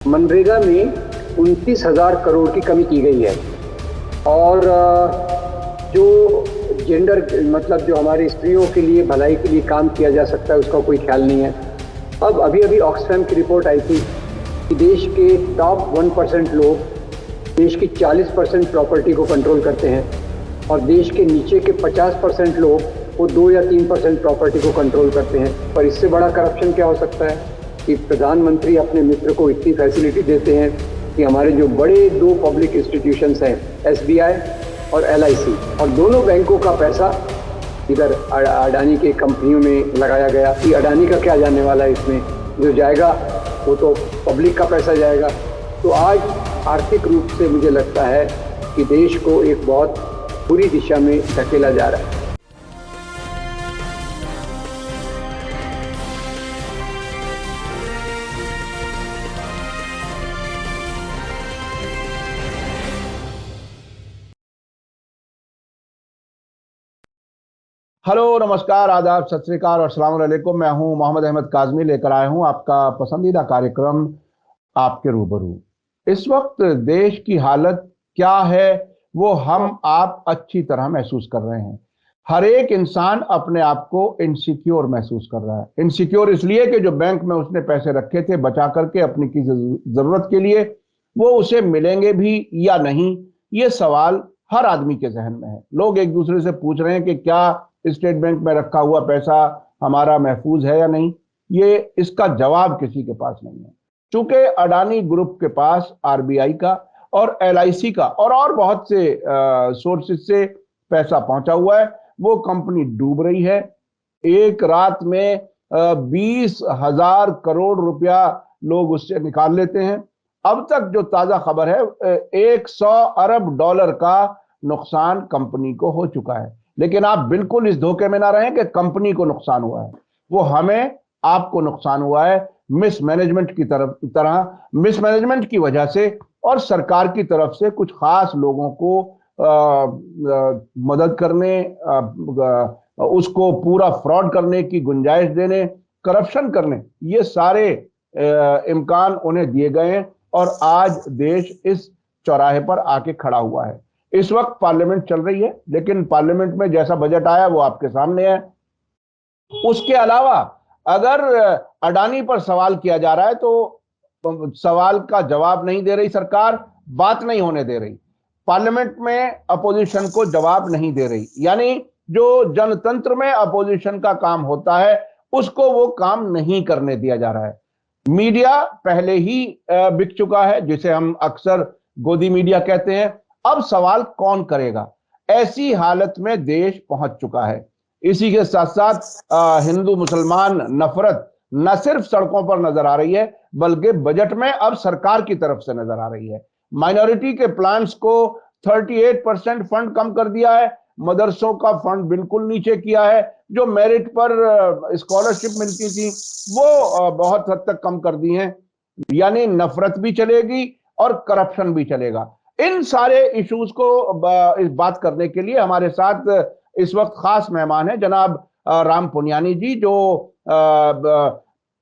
मनरेगा में 29,000 करोड़ की कमी की गई है और जो जेंडर मतलब जो हमारी स्त्रियों के लिए भलाई के लिए काम किया जा सकता है उसका कोई ख्याल नहीं है। अब अभी ऑक्सफैम की रिपोर्ट आई थी कि देश के टॉप 1% लोग देश की 40% प्रॉपर्टी को कंट्रोल करते हैं और देश के नीचे के 50% लोग वो 2 या 3% प्रॉपर्टी को कंट्रोल करते हैं। पर इससे बड़ा करप्शन क्या हो सकता है कि प्रधानमंत्री अपने मित्र को इतनी फैसिलिटी देते हैं कि हमारे जो बड़े 2 पब्लिक इंस्टीट्यूशंस हैं SBI और LIC और दोनों बैंकों का पैसा इधर अडानी के कंपनियों में लगाया गया कि अडानी का क्या जाने वाला है इसमें, जो जाएगा वो तो पब्लिक का पैसा जाएगा। तो आज आर्थिक रूप से मुझे लगता है कि देश को एक बहुत बुरी दिशा में धकेला जा रहा है। हेलो, नमस्कार, आदाब, सत श्री अकाल और अस्सलाम वालेकुम। मैं हूं मोहम्मद अहमद काज़मी, लेकर आया हूं आपका पसंदीदा कार्यक्रम आपके रूबरू। इस वक्त देश की हालत क्या है वो हम आप अच्छी तरह महसूस कर रहे हैं। हर एक इंसान अपने आप को इनसिक्योर महसूस कर रहा है। इनसिक्योर इसलिए कि जो बैंक में उसने पैसे रखे थे बचा करके अपनी किसी जरूरत के लिए, वो उसे मिलेंगे भी या नहीं, ये सवाल हर आदमी के जहन में है। लोग एक दूसरे से पूछ रहे हैं कि क्या स्टेट बैंक में रखा हुआ पैसा हमारा महफूज है या नहीं। ये इसका जवाब किसी के पास नहीं है। चूंकि अडानी ग्रुप के पास RBI का और LIC का और बहुत से सोर्सेज से पैसा पहुंचा हुआ है, वो कंपनी डूब रही है। एक रात में 20,000 करोड़ रुपया लोग उससे निकाल लेते हैं। अब तक जो ताजा खबर है, 100 अरब डॉलर का नुकसान कंपनी को हो चुका है। लेकिन आप बिल्कुल इस धोखे में ना रहें कि कंपनी को नुकसान हुआ है। वो हमें, आपको नुकसान हुआ है मिसमैनेजमेंट की तरह मिसमैनेजमेंट की वजह से और सरकार की तरफ से कुछ खास लोगों को मदद करने, उसको पूरा फ्रॉड करने की गुंजाइश देने, करप्शन करने, ये सारे इम्कान उन्हें दिए गए हैं और आज देश इस चौराहे पर आके खड़ा हुआ है। इस वक्त पार्लियामेंट चल रही है, लेकिन पार्लियामेंट में जैसा बजट आया वो आपके सामने है। उसके अलावा अगर अडानी पर सवाल किया जा रहा है तो सवाल का जवाब नहीं दे रही सरकार, बात नहीं होने दे रही, पार्लियामेंट में अपोजिशन को जवाब नहीं दे रही। यानी जो जनतंत्र में अपोजिशन का काम होता है उसको वो काम नहीं करने दिया जा रहा है। मीडिया पहले ही बिक चुका है, जिसे हम अक्सर गोदी मीडिया कहते हैं। अब सवाल कौन करेगा, ऐसी हालत में देश पहुंच चुका है। इसी के साथ साथ हिंदू मुसलमान नफरत न सिर्फ सड़कों पर नजर आ रही है बल्कि बजट में अब सरकार की तरफ से नजर आ रही है। माइनॉरिटी के प्लान्स को 38% फंड कम कर दिया है, मदरसों का फंड बिल्कुल नीचे किया है, जो मेरिट पर स्कॉलरशिप मिलती थी वो बहुत हद तक कम कर दी है। यानी नफरत भी चलेगी और करप्शन भी चलेगा। इन सारे इश्यूज को इस बात करने के लिए हमारे साथ इस वक्त खास मेहमान हैं जनाब राम पुनियानी जी, जो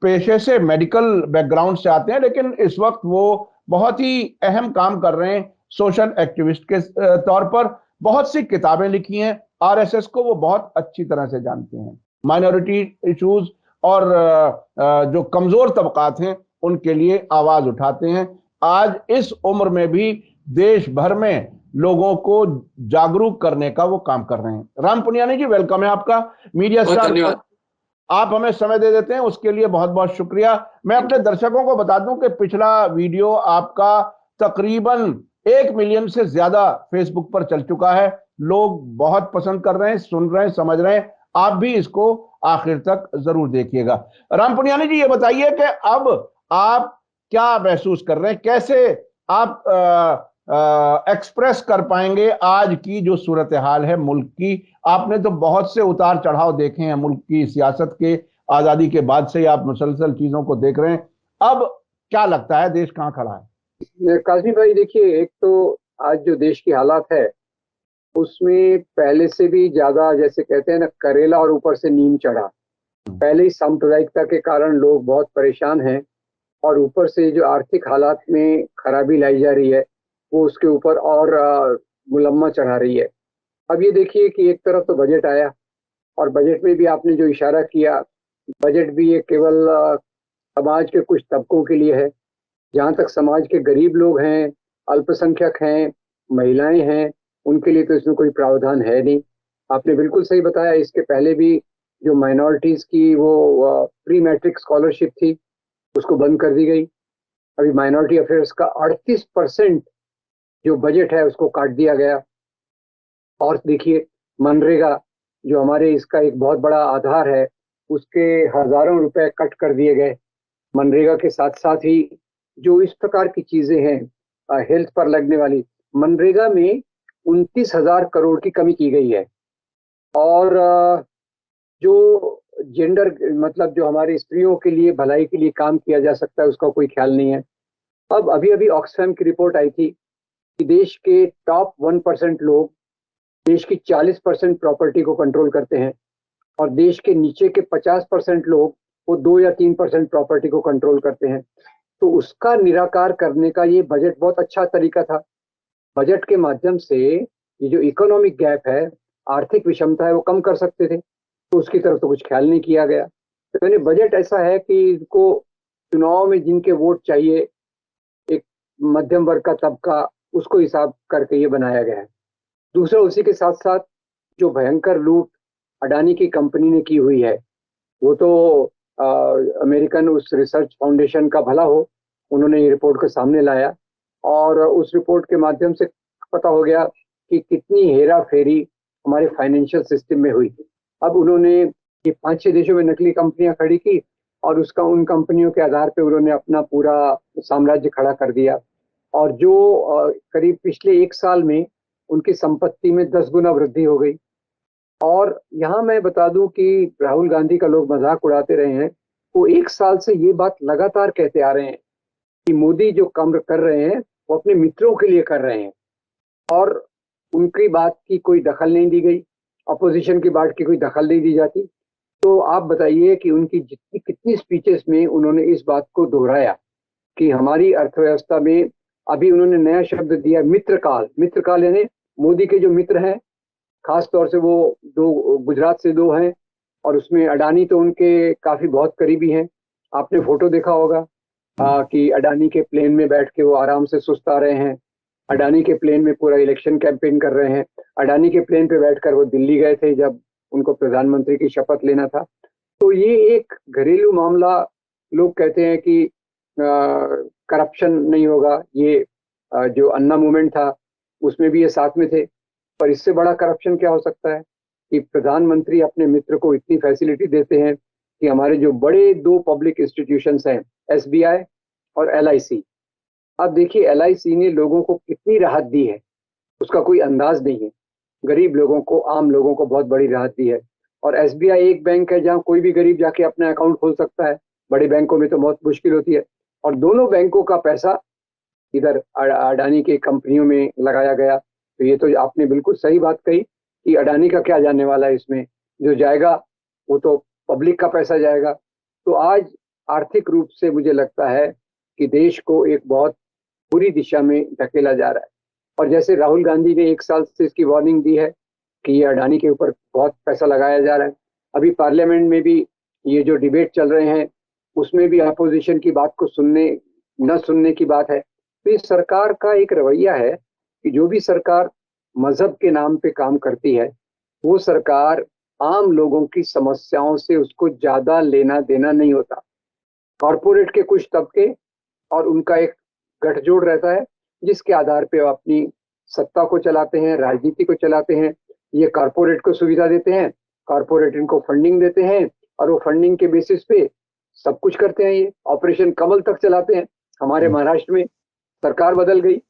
पेशे से मेडिकल बैकग्राउंड से आते हैं, लेकिन इस वक्त वो बहुत ही अहम काम कर रहे हैं सोशल एक्टिविस्ट के तौर पर। बहुत सी किताबें लिखी हैं, RSS को वो बहुत अच्छी तरह से जानते हैं। माइनॉरिटी इश्यूज और जो कमजोर तबकात हैं उनके लिए आवाज उठाते हैं। आज इस उम्र में भी देश भर में लोगों को जागरूक करने का वो काम कर रहे हैं। राम पुनियानी जी, वेलकम है आपका मीडिया स्टार। आप हमें समय दे देते हैं, उसके लिए बहुत बहुत शुक्रिया। मैं अपने दर्शकों को बता दूं कि पिछला वीडियो आपका तकरीबन 1 मिलियन से ज्यादा फेसबुक पर चल चुका है। लोग बहुत पसंद कर रहे हैं, सुन रहे हैं, समझ रहे हैं। आप भी इसको आखिर तक जरूर देखिएगा। राम पुनियानी जी, ये बताइए कि अब आप क्या महसूस कर रहे हैं, कैसे आप एक्सप्रेस कर पाएंगे आज की जो सूरत हाल है मुल्क की। आपने तो बहुत से उतार चढ़ाव देखे हैं मुल्क की सियासत के, आजादी के बाद से आप मुसलसल चीजों को देख रहे हैं। अब क्या लगता है, देश कहां खड़ा है? काजी भाई, देखिए, एक तो आज जो देश की हालात है उसमें पहले से भी ज्यादा, जैसे कहते हैं ना, करेला और ऊपर से नीम चढ़ा। पहले ही सांप्रदायिकता के कारण लोग बहुत परेशान हैं और ऊपर से जो आर्थिक हालात में खराबी लाई जा रही है वो उसके ऊपर और मुलम्मा चढ़ा रही है। अब ये देखिए कि एक तरफ तो बजट आया और बजट में भी आपने जो इशारा किया, बजट भी ये केवल समाज के कुछ तबकों के लिए है। जहाँ तक समाज के गरीब लोग हैं, अल्पसंख्यक हैं, महिलाएं हैं, उनके लिए तो इसमें कोई प्रावधान है नहीं। आपने बिल्कुल सही बताया, इसके पहले भी जो माइनॉरिटीज की वो प्री मैट्रिक स्कॉलरशिप थी उसको बंद कर दी गई। अभी माइनॉरिटी अफेयर्स का 38% जो बजट है उसको काट दिया गया। और देखिए, मनरेगा जो हमारे इसका एक बहुत बड़ा आधार है, उसके हजारों रुपए कट कर दिए गए। मनरेगा के साथ साथ ही जो इस प्रकार की चीजें हैं हेल्थ पर लगने वाली, मनरेगा में 29,000 करोड़ की कमी की गई है। और जो जेंडर मतलब जो हमारी स्त्रियों के लिए भलाई के लिए काम किया जा सकता है उसका कोई ख्याल नहीं है। अब अभी अभी ऑक्सफैम की रिपोर्ट आई थी कि देश के टॉप 1% लोग देश की 40% प्रॉपर्टी को कंट्रोल करते हैं और देश के नीचे के 50% लोग वो 2 या 3% प्रॉपर्टी को कंट्रोल करते हैं। तो उसका निराकार करने का ये बजट बहुत अच्छा तरीका था। बजट के माध्यम से ये जो इकोनॉमिक गैप है, आर्थिक विषमता है, वो कम कर सकते थे। तो उसकी तरफ तो कुछ ख्याल नहीं किया गया। तो यानी बजट ऐसा है कि इनको चुनाव में जिनके वोट चाहिए, एक मध्यम वर्ग का तबका, उसको हिसाब करके ये बनाया गया है। दूसरा, उसी के साथ साथ जो भयंकर लूट अडानी की कंपनी ने की हुई है, वो तो अमेरिकन उस रिसर्च फाउंडेशन का भला हो, उन्होंने ये रिपोर्ट को सामने लाया और उस रिपोर्ट के माध्यम से पता हो गया कि कितनी हेरा फेरी हमारे फाइनेंशियल सिस्टम में हुई। अब उन्होंने ये 5-6 देशों में नकली कंपनियां खड़ी की और उसका उन कंपनियों के आधार पे उन्होंने अपना पूरा साम्राज्य खड़ा कर दिया। और जो करीब पिछले 1 साल में उनकी संपत्ति में 10 गुना वृद्धि हो गई। और यहाँ मैं बता दूं कि राहुल गांधी का लोग मजाक उड़ाते रहे हैं, वो 1 साल से ये बात लगातार कहते आ रहे हैं कि मोदी जो काम कर रहे हैं वो अपने मित्रों के लिए कर रहे हैं और उनकी बात की कोई दखल नहीं दी गई, अपोजिशन की बात की कोई दखल नहीं दी जाती। तो आप बताइए कि उनकी जितनी कितनी स्पीचेस में उन्होंने इस बात को दोहराया कि हमारी अर्थव्यवस्था में, अभी उन्होंने नया शब्द दिया मित्रकाल। मित्रकाल यानी मोदी के जो मित्र हैं, खास तौर से वो दो गुजरात से दो हैं और उसमें अडानी तो उनके काफी बहुत करीबी हैं। आपने फोटो देखा होगा कि अडानी के प्लेन में बैठ के वो आराम से सुस्ता रहे हैं। अडानी के प्लेन में पूरा इलेक्शन कैंपेन कर रहे हैं। अडानी के प्लेन पे बैठकर वो दिल्ली गए थे जब उनको प्रधानमंत्री की शपथ लेना था। तो ये एक घरेलू मामला, लोग कहते हैं कि करप्शन नहीं होगा। ये जो अन्ना मूवमेंट था उसमें भी ये साथ में थे। पर इससे बड़ा करप्शन क्या हो सकता है कि प्रधानमंत्री अपने मित्र को इतनी फैसिलिटी देते हैं कि हमारे जो बड़े दो पब्लिक इंस्टीट्यूशंस हैं, एसबीआई और एलआईसी। अब देखिए, एलआईसी ने लोगों को कितनी राहत दी है उसका कोई अंदाज नहीं है। गरीब लोगों को, आम लोगों को बहुत बड़ी राहत दी है। और एसबीआई एक बैंक है जहां कोई भी गरीब जाके अपना अकाउंट खोल सकता है। बड़े बैंकों में तो बहुत मुश्किल होती है। और दोनों बैंकों का पैसा इधर अडानी के कंपनियों में लगाया गया। तो ये तो आपने बिल्कुल सही बात कही कि अडानी का क्या जाने वाला है इसमें, जो जाएगा वो तो पब्लिक का पैसा जाएगा। तो आज आर्थिक रूप से मुझे लगता है कि देश को एक बहुत बुरी दिशा में धकेला जा रहा है। और जैसे राहुल गांधी ने 1 साल से इसकी वार्निंग दी है कि ये अडानी के ऊपर बहुत पैसा लगाया जा रहा है। अभी पार्लियामेंट में भी ये जो डिबेट चल रहे हैं उसमें भी अपोजिशन की बात को सुनने न सुनने की बात है। तो इस सरकार का एक रवैया है कि जो भी सरकार मजहब के नाम पे काम करती है, वो सरकार आम लोगों की समस्याओं से उसको ज्यादा लेना देना नहीं होता। कॉरपोरेट के कुछ तबके और उनका एक गठजोड़ रहता है जिसके आधार पे वो अपनी सत्ता को चलाते हैं, राजनीति को चलाते हैं। ये कॉरपोरेट को सुविधा देते हैं, कॉरपोरेट इनको फंडिंग देते हैं और वो फंडिंग के बेसिस पे सब कुछ करते हैं। ये ऑपरेशन कमल तक चलाते हैं। हमारे महाराष्ट्र में सरकार बदल गई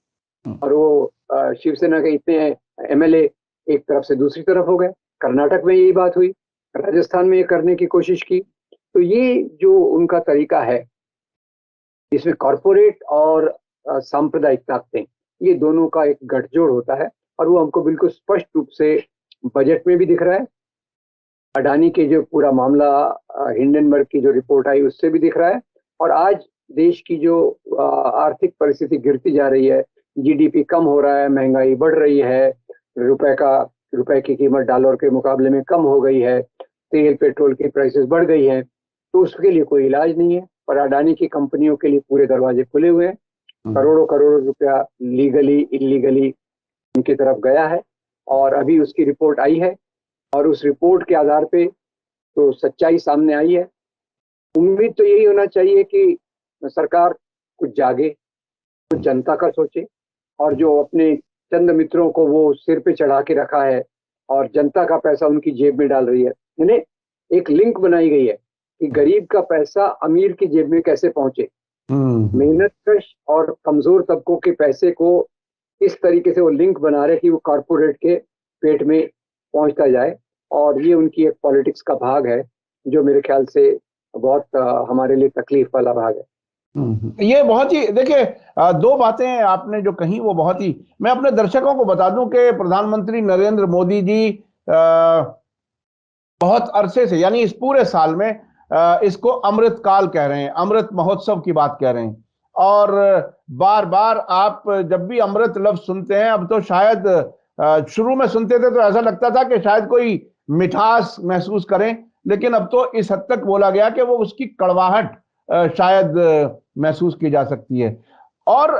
और वो शिवसेना के इतने एमएलए एक तरफ से दूसरी तरफ हो गए। कर्नाटक में यही बात हुई, राजस्थान में ये करने की कोशिश की। तो ये जो उनका तरीका है, इसमें कॉरपोरेट और सांप्रदायिक ताकतें, ये दोनों का एक गठजोड़ होता है और वो हमको बिल्कुल स्पष्ट रूप से बजट में भी दिख रहा है। अडानी के जो पूरा मामला, हिंडनबर्ग की जो रिपोर्ट आई उससे भी दिख रहा है। और आज देश की जो आर्थिक परिस्थिति गिरती जा रही है, जीडीपी कम हो रहा है, महंगाई बढ़ रही है, रुपए की कीमत डॉलर के मुकाबले में कम हो गई है, तेल पेट्रोल की प्राइसेस बढ़ गई हैं, तो उसके लिए कोई इलाज नहीं है। पर अडानी की कंपनियों के लिए पूरे दरवाजे खुले हुए हैं। करोड़ों करोड़ों रुपया लीगली इलीगली उनकी तरफ गया है, और अभी उसकी रिपोर्ट आई है, और उस रिपोर्ट के आधार पे तो सच्चाई सामने आई है। उम्मीद तो यही होना चाहिए कि सरकार कुछ जागे, कुछ जनता का सोचे, और जो अपने चंद मित्रों को वो सिर पे चढ़ा के रखा है और जनता का पैसा उनकी जेब में डाल रही है, यानी एक लिंक बनाई गई है कि गरीब का पैसा अमीर की जेब में कैसे पहुंचे। मेहनतकश और कमजोर तबकों के पैसे को इस तरीके से वो लिंक बना रहे कि वो कॉरपोरेट के पेट में पहुंचता जाए, और ये उनकी एक पॉलिटिक्स का भाग है जो मेरे ख्याल से बहुत हमारे लिए तकलीफ वाला भाग है। ये बहुत ही देखिए, दो बातें आपने जो कही वो बहुत ही, मैं अपने दर्शकों को बता दूं कि प्रधानमंत्री नरेंद्र मोदी जी बहुत अरसे से, यानी इस पूरे साल में इसको अमृत काल कह रहे हैं, अमृत महोत्सव की बात कह रहे हैं। और बार बार आप जब भी अमृत लफ्ज सुनते हैं, अब तो शायद शुरू में सुनते थे तो ऐसा लगता था कि शायद कोई मिठास महसूस करें, लेकिन अब तो इस हद तक बोला गया कि वो उसकी कड़वाहट शायद महसूस की जा सकती है। और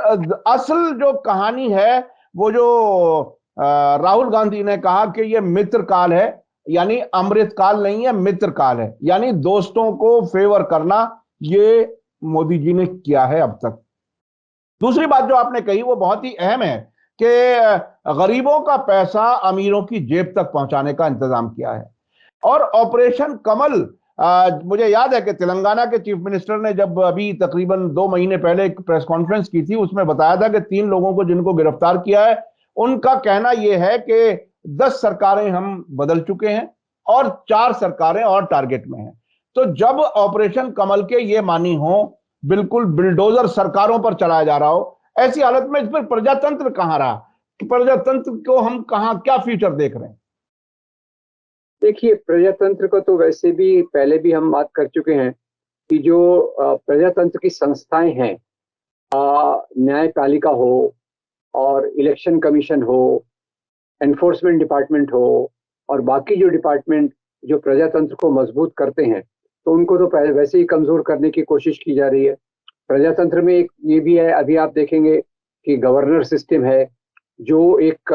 असल जो कहानी है वो जो राहुल गांधी ने कहा कि ये मित्र काल है, यानी अमृत काल नहीं है, मित्र काल है, यानी दोस्तों को फेवर करना, ये मोदी जी ने किया है अब तक। दूसरी बात जो आपने कही वो बहुत ही अहम है कि गरीबों का पैसा अमीरों की जेब तक पहुंचाने का इंतजाम किया है। और ऑपरेशन कमल, मुझे याद है कि तेलंगाना के चीफ मिनिस्टर ने जब अभी तकरीबन 2 महीने पहले एक प्रेस कॉन्फ्रेंस की थी, उसमें बताया था कि 3 लोगों को जिनको गिरफ्तार किया है, उनका कहना यह है कि 10 सरकारें हम बदल चुके हैं और 4 सरकारें और टारगेट में हैं। तो जब ऑपरेशन कमल के ये मानी हो, बिल्कुल बिल्डोजर सरकारों पर चलाया जा रहा हो, ऐसी हालत में इस पर प्रजातंत्र कहां रहा? प्रजातंत्र को हम कहां, क्या फ्यूचर देख रहे हैं? देखिए, प्रजातंत्र को तो वैसे भी पहले भी हम बात कर चुके हैं कि जो प्रजातंत्र की संस्थाएं हैं, न्यायपालिका हो और इलेक्शन कमीशन हो, एनफोर्समेंट डिपार्टमेंट हो, और बाकी जो डिपार्टमेंट जो प्रजातंत्र को मजबूत करते हैं, तो उनको तो पहले वैसे ही कमजोर करने की कोशिश की जा रही है। प्रजातंत्र में एक ये भी है, अभी आप देखेंगे कि गवर्नर सिस्टम है जो एक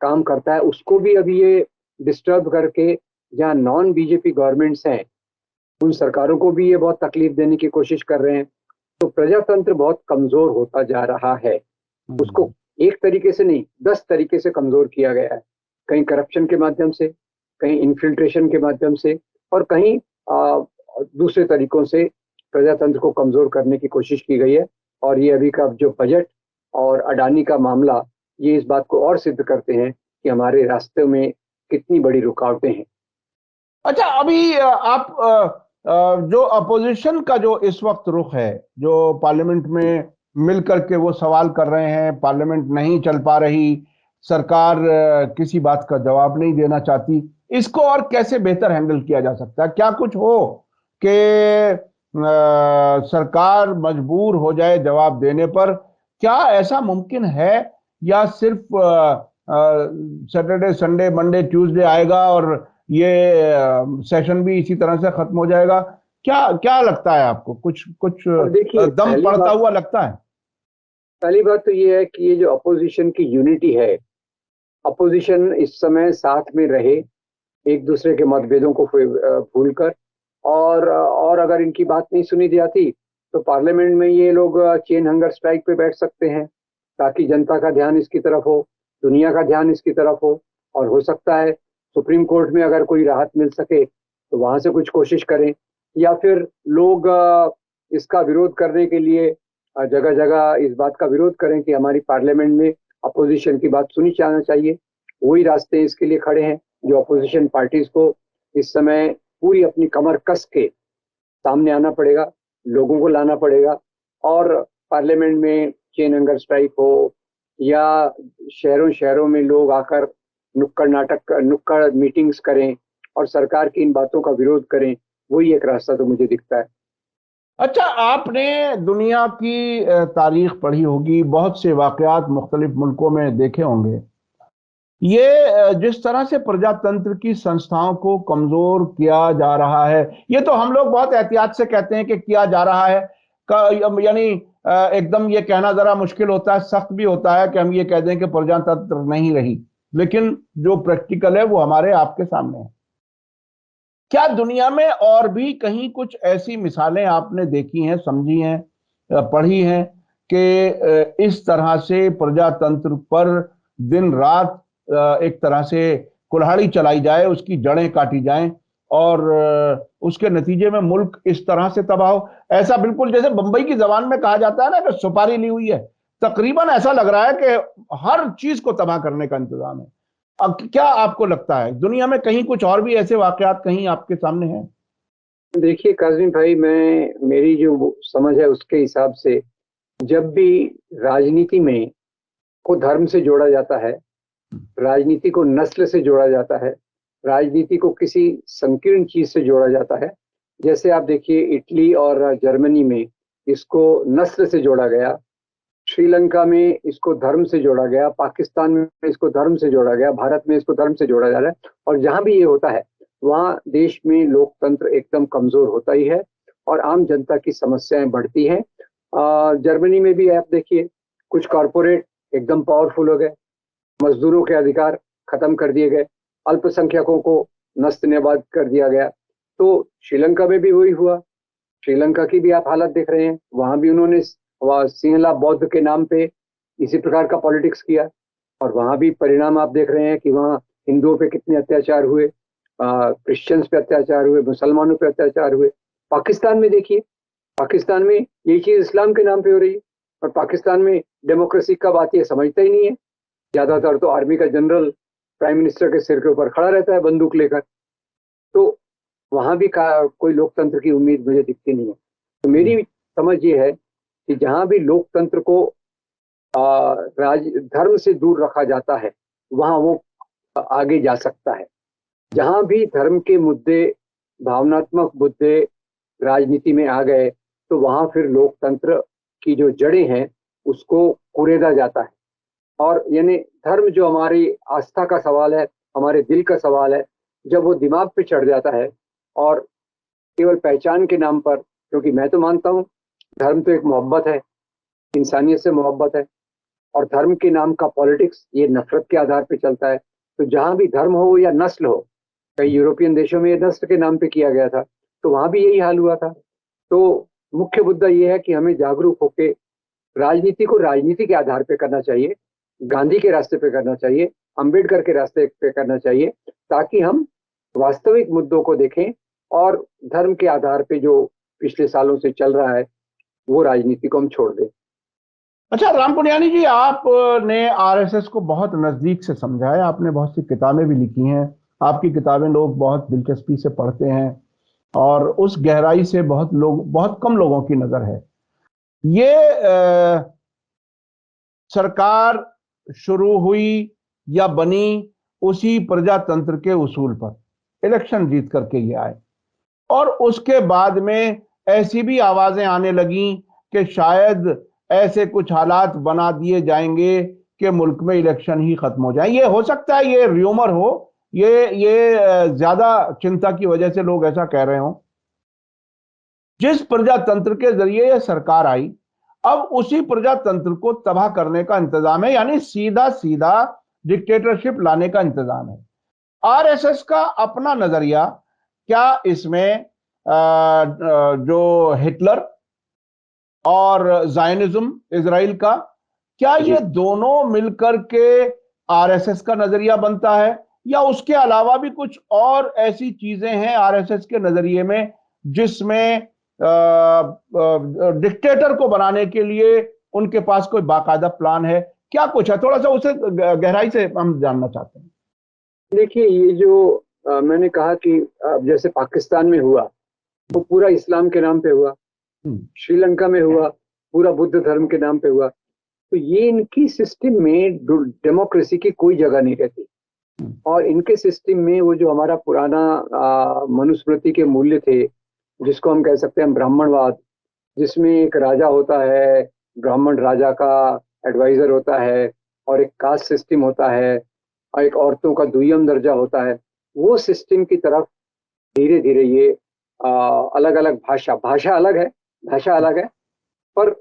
काम करता है, उसको भी अभी ये डिस्टर्ब करके, जहाँ नॉन बीजेपी गवर्नमेंट्स हैं उन सरकारों को भी ये बहुत तकलीफ देने की कोशिश कर रहे हैं। तो प्रजातंत्र बहुत कमजोर होता जा रहा है। उसको एक तरीके से नहीं, 10 तरीके से कमजोर किया गया है। कहीं करप्शन के माध्यम से, कहीं इन्फिल्ट्रेशन के माध्यम से, और कहीं दूसरे तरीकों से प्रजातंत्र को कमजोर करने की कोशिश की गई है। और ये अभी का जो बजट और अडानी का मामला, ये इस बात को और सिद्ध करते हैं कि हमारे रास्ते में कितनी बड़ी रुकावटें हैं। अच्छा, अभी आप जो अपोजिशन का जो इस वक्त रुख है, जो पार्लियामेंट में मिलकर के वो सवाल कर रहे हैं, पार्लियामेंट नहीं चल पा रही, सरकार किसी बात का जवाब नहीं देना चाहती, इसको और कैसे बेहतर हैंडल किया जा सकता है? क्या कुछ हो कि सरकार मजबूर हो जाए जवाब देने पर? क्या ऐसा मुमकिन है, या सिर्फ सैटरडे संडे मंडे ट्यूसडे आएगा और ये सेशन भी इसी तरह से खत्म हो जाएगा? क्या क्या लगता है आपको? कुछ कुछ देखिए, दम पड़ता हुआ लगता है? पहली बात तो ये है कि ये जो अपोजिशन की यूनिटी है, अपोजिशन इस समय साथ में रहे, एक दूसरे के मतभेदों को भूलकर, और अगर इनकी बात नहीं सुनी जाती तो पार्लियामेंट में ये लोग चेन हंगर स्ट्राइक पे बैठ सकते हैं, ताकि जनता का ध्यान इसकी तरफ हो, दुनिया का ध्यान इसकी तरफ हो, और हो सकता है सुप्रीम कोर्ट में अगर कोई राहत मिल सके तो वहां से कुछ कोशिश करें, या फिर लोग इसका विरोध करने के लिए जगह जगह इस बात का विरोध करें कि हमारी पार्लियामेंट में अपोजिशन की बात सुनी जाना चाहिए। वही रास्ते इसके लिए खड़े हैं जो अपोजिशन पार्टीज को इस समय पूरी अपनी कमर कस के सामने आना पड़ेगा, लोगों को लाना पड़ेगा, और पार्लियामेंट में चेन हंगर स्ट्राइक हो, या शहरों शहरों में लोग आकर नुक्कड़ मीटिंग्स करें और सरकार की इन बातों का विरोध करें, वही एक रास्ता तो मुझे दिखता है। अच्छा, आपने दुनिया की तारीख पढ़ी होगी, बहुत से वाकयात मुख्तलिफ मुल्कों में देखे होंगे। ये जिस तरह से प्रजातंत्र की संस्थाओं को कमजोर किया जा रहा है, ये तो हम लोग बहुत एहतियात से कहते हैं कि किया जा रहा है, यानी एकदम ये कहना जरा मुश्किल होता है, सख्त भी होता है कि हम ये कह दें कि प्रजातंत्र नहीं रही, लेकिन जो प्रैक्टिकल है वो हमारे आपके सामने है। क्या दुनिया में और भी कहीं कुछ ऐसी मिसालें आपने देखी हैं, समझी हैं, पढ़ी हैं कि इस तरह से प्रजातंत्र पर दिन रात एक तरह से कुल्हाड़ी चलाई जाए, उसकी जड़ें काटी जाएं और उसके नतीजे में मुल्क इस तरह से तबाह हो? ऐसा बिल्कुल जैसे बंबई की जबान में कहा जाता है ना कि सुपारी ली हुई है, तकरीबन ऐसा लग रहा है कि हर चीज को तबाह करने का इंतजाम है। अब क्या आपको लगता है दुनिया में कहीं कुछ और भी ऐसे वाकयात कहीं आपके सामने हैं? देखिए काजिम भाई, मैं मेरी जो समझ है उसके हिसाब से जब भी राजनीति में को धर्म से जोड़ा जाता है, राजनीति को नस्ल से जोड़ा जाता है, राजनीति को किसी संकीर्ण चीज से जोड़ा जाता है, जैसे आप देखिए इटली और जर्मनी में इसको नस्ल से जोड़ा गया, श्रीलंका में इसको धर्म से जोड़ा गया, पाकिस्तान में इसको धर्म से जोड़ा गया, भारत में इसको धर्म से जोड़ा जा रहा है। और जहां भी ये होता है वहां देश में लोकतंत्र एकदम कमजोर होता ही है और आम जनता की समस्याएं बढ़ती हैं। जर्मनी में भी आप देखिए, कुछ कॉरपोरेट एकदम पावरफुल हो गए, मजदूरों के अधिकार खत्म कर दिए गए, अल्पसंख्यकों को नस्त नेबाद कर दिया गया। तो श्रीलंका में भी वही हुआ। श्रीलंका की भी आप हालत देख रहे हैं, वहां भी उन्होंने सिंहला बौद्ध के नाम पे इसी प्रकार का पॉलिटिक्स किया और वहां भी परिणाम आप देख रहे हैं कि वहाँ हिंदुओं पे कितने अत्याचार हुए, क्रिश्चियंस पे अत्याचार हुए, मुसलमानों पे अत्याचार हुए। पाकिस्तान में देखिए, पाकिस्तान में यही चीज इस्लाम के नाम पे हो रही है और पाकिस्तान में डेमोक्रेसी कब आती है समझता ही नहीं है। ज्यादातर तो आर्मी का जनरल प्राइम मिनिस्टर के सिर के ऊपर खड़ा रहता है बंदूक लेकर। तो वहां भी कोई लोकतंत्र की उम्मीद मुझे दिखती नहीं है। तो मेरी समझ ये है कि जहां भी लोकतंत्र को राज धर्म से दूर रखा जाता है वहां वो आगे जा सकता है। जहां भी धर्म के मुद्दे, भावनात्मक मुद्दे राजनीति में आ गए तो वहां फिर लोकतंत्र की जो जड़ें हैं उसको कुरेदा जाता है। और यानी धर्म जो हमारी आस्था का सवाल है, हमारे दिल का सवाल है, जब वो दिमाग पे चढ़ जाता है और केवल पहचान के नाम पर, क्योंकि मैं तो मानता हूँ धर्म तो एक मोहब्बत है, इंसानियत से मोहब्बत है, और धर्म के नाम का पॉलिटिक्स ये नफरत के आधार पे चलता है। तो जहां भी धर्म हो या नस्ल हो, कई यूरोपियन देशों में ये नस्ल के नाम पे किया गया था, तो वहां भी यही हाल हुआ था। तो मुख्य मुद्दा ये है कि हमें जागरूक होकर राजनीति को राजनीति के आधार पे करना चाहिए, गांधी के रास्ते पे करना चाहिए, अंबेडकर के रास्ते पे करना चाहिए, ताकि हम वास्तविक मुद्दों को देखें और धर्म के आधार पे जो पिछले सालों से चल रहा है वो राजनीति को हम छोड़ दें। अच्छा राम पुनियानी जी, आपने आरएसएस को बहुत नजदीक से समझा है, आपने बहुत सी किताबें भी लिखी हैं, आपकी किताबें लोग बहुत दिलचस्पी से पढ़ते हैं और उस गहराई से बहुत कम लोगों की नजर है। ये सरकार शुरू हुई या बनी उसी प्रजातंत्र के उसूल पर, इलेक्शन जीत करके ये आए और उसके बाद में ऐसी भी आवाजें आने लगी कि शायद ऐसे कुछ हालात बना दिए जाएंगे कि मुल्क में इलेक्शन ही खत्म हो जाए। ये हो सकता है ये र्यूमर हो, ये ज्यादा चिंता की वजह से लोग ऐसा कह रहे हो। जिस प्रजातंत्र के जरिए यह सरकार आई, अब उसी प्रजातंत्र को तबाह करने का इंतजाम है, यानी सीधा सीधा डिक्टेटरशिप लाने का इंतजाम है। आरएसएस का अपना नजरिया क्या इसमें जो हिटलर और जायनिज्म इजराइल का, क्या ये दोनों मिलकर के आरएसएस का नजरिया बनता है या उसके अलावा भी कुछ और ऐसी चीजें हैं आरएसएस के नजरिए में जिसमें डिक्टेटर को बनाने के लिए उनके पास कोई बाकायदा प्लान है? क्या कुछ है, थोड़ा सा उसे गहराई से हम जानना चाहते हैं। देखिए, ये जो मैंने कहा कि जैसे पाकिस्तान में हुआ वो पूरा इस्लाम के नाम पे हुआ, श्रीलंका में हुआ पूरा बुद्ध धर्म के नाम पे हुआ। तो ये इनकी सिस्टम में डेमोक्रेसी की कोई जगह नहीं रहती और इनके सिस्टम में वो जो हमारा पुराना मनुस्मृति के मूल्य थे, जिसको हम कह सकते हैं ब्राह्मणवाद, जिसमें एक राजा होता है, ब्राह्मण राजा का एडवाइजर होता है, और एक कास्ट सिस्टम होता है, और एक औरतों का दुय्यम दर्जा होता है। वो सिस्टम की तरफ धीरे धीरे ये अलग अलग भाषा अलग है, भाषा अलग है, पर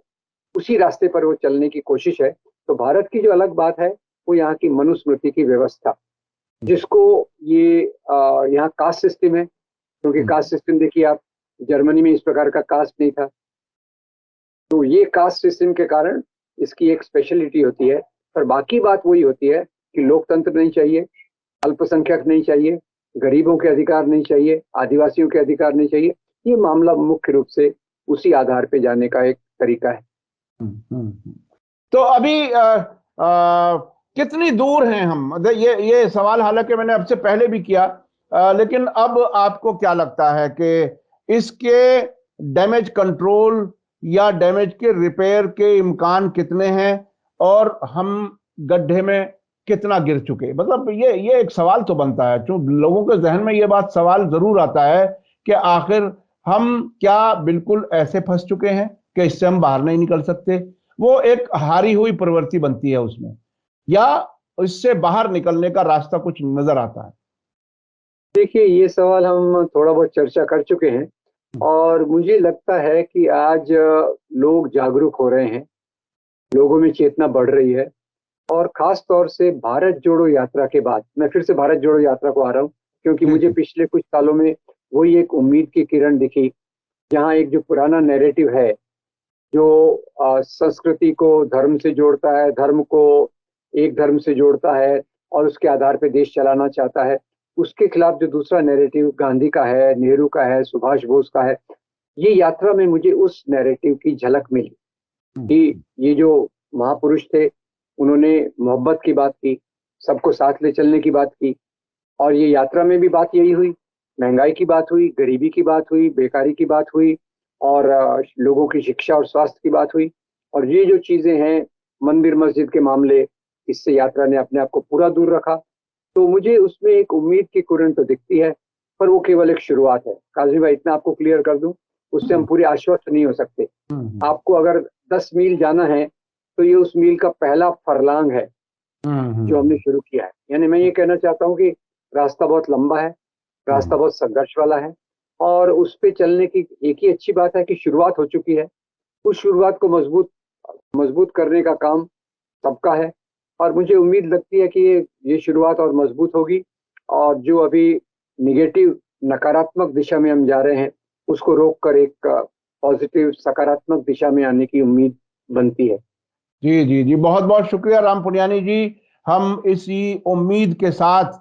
उसी रास्ते पर वो चलने की कोशिश है। तो भारत की जो अलग बात है वो यहाँ की मनुस्मृति की व्यवस्था, जिसको ये यहाँ कास्ट सिस्टम है, क्योंकि कास्ट सिस्टम देखिए आप, जर्मनी में इस प्रकार का कास्ट नहीं था। तो ये कास्ट सिस्टम के कारण इसकी एक स्पेशलिटी होती है। पर बाकी बात वही होती है कि लोकतंत्र नहीं चाहिए, अल्पसंख्यक नहीं चाहिए, गरीबों के अधिकार नहीं चाहिए, आदिवासियों के अधिकार नहीं चाहिए। ये मामला मुख्य रूप से उसी आधार पे जाने का एक तरीका है। तो अभी कितनी दूर हैं हम? ये सवाल हालांकि मैंने आपसे पहले भी किया, लेकिन अब आपको क्या लगता है कि इसके डैमेज कंट्रोल या डैमेज के रिपेयर के इम्कान कितने हैं, और हम गड्ढे में कितना गिर चुके? मतलब ये एक सवाल तो बनता है, जो लोगों के जहन में ये बात सवाल जरूर आता है कि आखिर हम क्या बिल्कुल ऐसे फंस चुके हैं कि इससे हम बाहर नहीं निकल सकते? वो एक हारी हुई प्रवृत्ति बनती है उसमें, या इससे बाहर निकलने का रास्ता कुछ नजर आता है? देखिए, ये सवाल हम थोड़ा बहुत चर्चा कर चुके हैं, और मुझे लगता है कि आज लोग जागरूक हो रहे हैं, लोगों में चेतना बढ़ रही है। और खास तौर से भारत जोड़ो यात्रा के बाद, मैं फिर से भारत जोड़ो यात्रा को आ रहा हूँ, क्योंकि मुझे पिछले कुछ सालों में वही एक उम्मीद की किरण दिखी, जहाँ एक जो पुराना नैरेटिव है, जो संस्कृति को धर्म से जोड़ता है, धर्म को एक धर्म से जोड़ता है और उसके आधार पर देश चलाना चाहता है, उसके खिलाफ जो दूसरा नैरेटिव गांधी का है, नेहरू का है, सुभाष बोस का है, ये यात्रा में मुझे उस नैरेटिव की झलक मिली कि ये जो महापुरुष थे, उन्होंने मोहब्बत की बात की, सबको साथ ले चलने की बात की, और ये यात्रा में भी बात यही हुई। महंगाई की बात हुई, गरीबी की बात हुई, बेकारी की बात हुई, और लोगों की शिक्षा और स्वास्थ्य की बात हुई। और ये जो चीजें हैं, मंदिर मस्जिद के मामले, इससे यात्रा ने अपने आप को पूरा दूर रखा। तो मुझे उसमें एक उम्मीद की किरण तो दिखती है, पर वो केवल एक शुरुआत है। काजी भाई, इतना आपको क्लियर कर दूं, उससे हम पूरे आश्वस्त नहीं हो सकते। आपको अगर 10 मील जाना है तो ये उस मील का पहला फरलांग है जो हमने शुरू किया है। यानी मैं ये कहना चाहता हूँ कि रास्ता बहुत लंबा है, रास्ता बहुत संघर्ष वाला है, और उस पे चलने की एक ही अच्छी बात है कि शुरुआत हो चुकी है। उस शुरुआत को मजबूत करने का काम सबका है, और मुझे उम्मीद लगती है कि ये शुरुआत और मजबूत होगी, और जो अभी निगेटिव नकारात्मक दिशा में हम जा रहे हैं, उसको रोक कर एक पॉजिटिव सकारात्मक दिशा में आने की उम्मीद बनती है। जी जी जी, बहुत बहुत शुक्रिया राम पुनियानी जी। हम इसी उम्मीद के साथ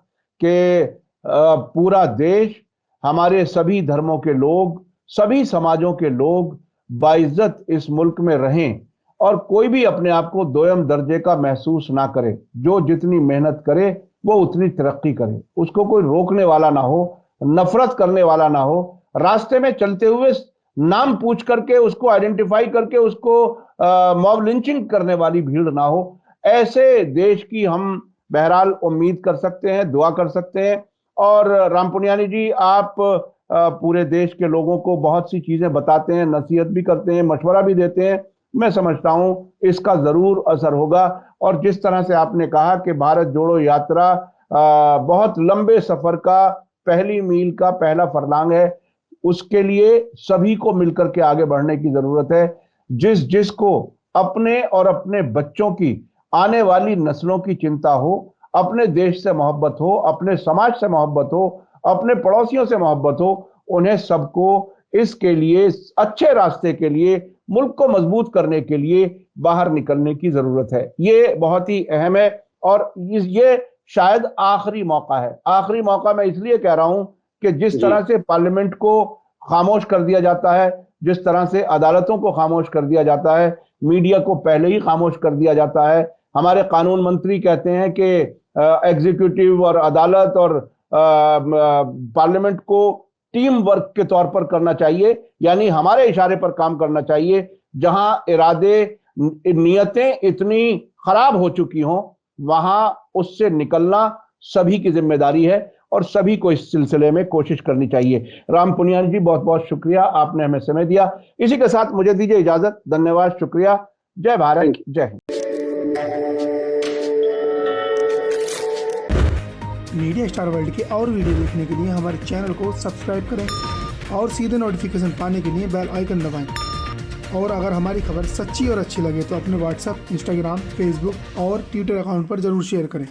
कि पूरा देश, हमारे सभी धर्मों के लोग, सभी समाजों के लोग बाइज्जत इस मुल्क में रहें, और कोई भी अपने आप को दोयम दर्जे का महसूस ना करे। जो जितनी मेहनत करे वो उतनी तरक्की करे, उसको कोई रोकने वाला ना हो, नफरत करने वाला ना हो। रास्ते में चलते हुए नाम पूछ करके, उसको आइडेंटिफाई करके, उसको मॉब लिंचिंग करने वाली भीड़ ना हो। ऐसे देश की हम बहरहाल उम्मीद कर सकते हैं, दुआ कर सकते हैं। और राम पुनियानी जी, आप पूरे देश के लोगों को बहुत सी चीजें बताते हैं, नसीहत भी करते हैं, मशवरा भी देते हैं। मैं समझता हूं इसका जरूर असर होगा। और जिस तरह से आपने कहा कि भारत जोड़ो यात्रा बहुत लंबे सफर का पहली मील का पहला फरलांग है, उसके लिए सभी को मिलकर के आगे बढ़ने की जरूरत है। जिसको अपने और अपने बच्चों की, आने वाली नस्लों की चिंता हो, अपने देश से मोहब्बत हो, अपने समाज से मोहब्बत हो, अपने पड़ोसियों से मोहब्बत हो, उन्हें सबको इसके लिए, अच्छे रास्ते के लिए, मुल्क को मजबूत करने के लिए बाहर निकलने की जरूरत है। ये बहुत ही अहम है, और ये शायद आखिरी मौका है। आखिरी मौका मैं इसलिए कह रहा हूं कि जिस तरह से पार्लियामेंट को खामोश कर दिया जाता है, जिस तरह से अदालतों को खामोश कर दिया जाता है, मीडिया को पहले ही खामोश कर दिया जाता है। हमारे कानून मंत्री कहते हैं कि एग्जीक्यूटिव और अदालत और पार्लियामेंट को टीम वर्क के तौर पर करना चाहिए, यानी हमारे इशारे पर काम करना चाहिए। जहां इरादे, नियतें इतनी खराब हो चुकी हों, वहां उससे निकलना सभी की जिम्मेदारी है। और सभी को इस सिलसिले में कोशिश करनी चाहिए। राम पुनियानी जी, बहुत बहुत शुक्रिया, आपने हमें समय दिया। इसी के साथ मुझे दीजिए इजाजत। धन्यवाद, शुक्रिया। जय भारत, जय हिंद। मीडिया स्टार वर्ल्ड के और वीडियो देखने के लिए हमारे चैनल को सब्सक्राइब करें और सीधे नोटिफिकेशन पाने के लिए बेल आइकन दबाएं। और अगर हमारी खबर सच्ची और अच्छी लगे तो अपने व्हाट्सएप, इंस्टाग्राम, फेसबुक और ट्विटर अकाउंट पर ज़रूर शेयर करें।